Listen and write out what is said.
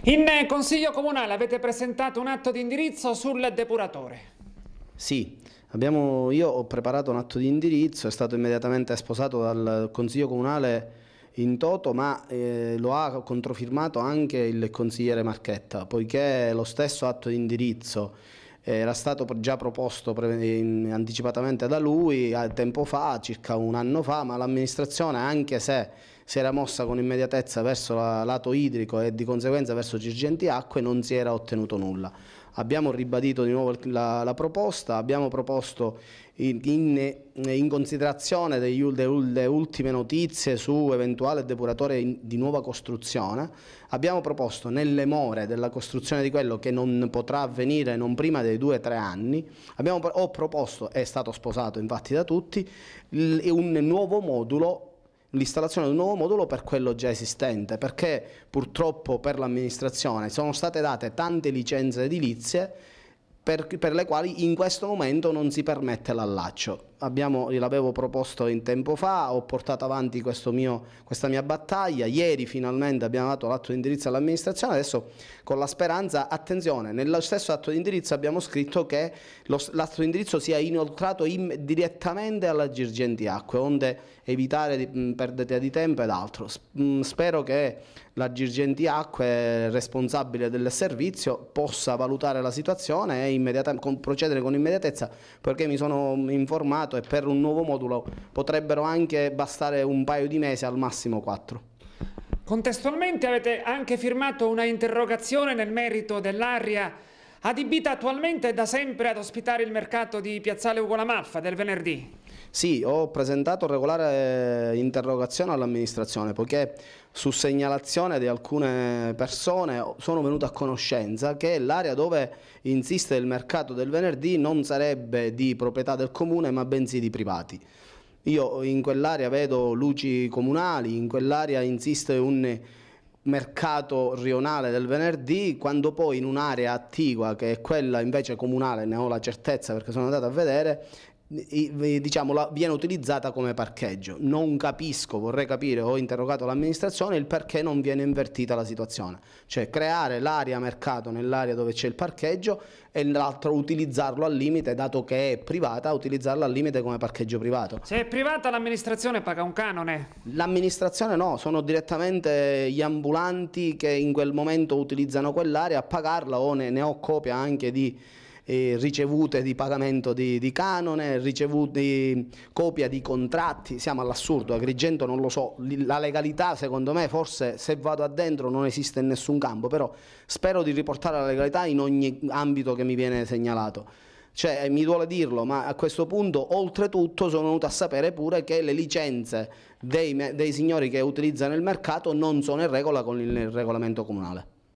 In Consiglio Comunale avete presentato un atto di indirizzo sul depuratore. Sì, io ho preparato un atto di indirizzo, è stato immediatamente sposato dal Consiglio Comunale in toto, ma lo ha controfirmato anche il consigliere Marchetta, poiché lo stesso atto di indirizzo era stato già proposto anticipatamente da lui tempo fa, circa un anno fa, ma l'amministrazione, anche se si era mossa con immediatezza verso il lato idrico e di conseguenza verso Girgenti Acque, non si era ottenuto nulla. Abbiamo ribadito di nuovo la proposta, abbiamo proposto in considerazione delle ultime notizie su eventuale depuratore di nuova costruzione, abbiamo proposto nelle more della costruzione di quello che non potrà avvenire non prima dei 2 o 3 anni, ho proposto, è stato sposato infatti da tutti, un nuovo modulo, l'installazione di un nuovo modulo per quello già esistente, perché purtroppo per l'amministrazione sono state date tante licenze edilizie per le quali in questo momento non si permette l'allaccio. L'avevo proposto in tempo fa, ho portato avanti questa mia battaglia, ieri finalmente abbiamo dato l'atto di indirizzo all'amministrazione, adesso con la speranza, attenzione, nello stesso atto di indirizzo abbiamo scritto che l'atto di indirizzo sia inoltrato direttamente alla Girgenti Acque, onde evitare perdite di tempo ed altro. Spero che la Girgenti Acque, responsabile del servizio, possa valutare la situazione e procedere con immediatezza, perché mi sono informato e per un nuovo modulo potrebbero anche bastare un paio di mesi, al massimo 4. Contestualmente avete anche firmato una interrogazione nel merito dell'area adibita attualmente da sempre ad ospitare il mercato di Piazzale Ugo La Malfa del venerdì. Sì, ho presentato regolare interrogazione all'amministrazione, poiché su segnalazione di alcune persone sono venuto a conoscenza che l'area dove insiste il mercato del venerdì non sarebbe di proprietà del comune ma bensì di privati. Io in quell'area vedo luci comunali, in quell'area insiste un mercato rionale del venerdì, quando poi in un'area attigua che è quella invece comunale, ne ho la certezza perché sono andato a vedere, diciamo, viene utilizzata come parcheggio. Non capisco, vorrei capire, ho interrogato l'amministrazione, il perché non viene invertita la situazione, cioè creare l'area mercato nell'area dove c'è il parcheggio e l'altro utilizzarlo al limite, dato che è privata, utilizzarlo al limite come parcheggio privato. Se è privata l'amministrazione paga un canone? L'amministrazione no, sono direttamente gli ambulanti che in quel momento utilizzano quell'area a pagarla, o ne ho copia anche di ricevute di pagamento di canone, copia di contratti. Siamo all'assurdo. Agrigento non lo so, la legalità secondo me forse se vado addentro non esiste in nessun campo, però spero di riportare la legalità in ogni ambito che mi viene segnalato. Cioè, mi duole dirlo, ma a questo punto oltretutto sono venuto a sapere pure che le licenze dei signori che utilizzano il mercato non sono in regola con il regolamento comunale.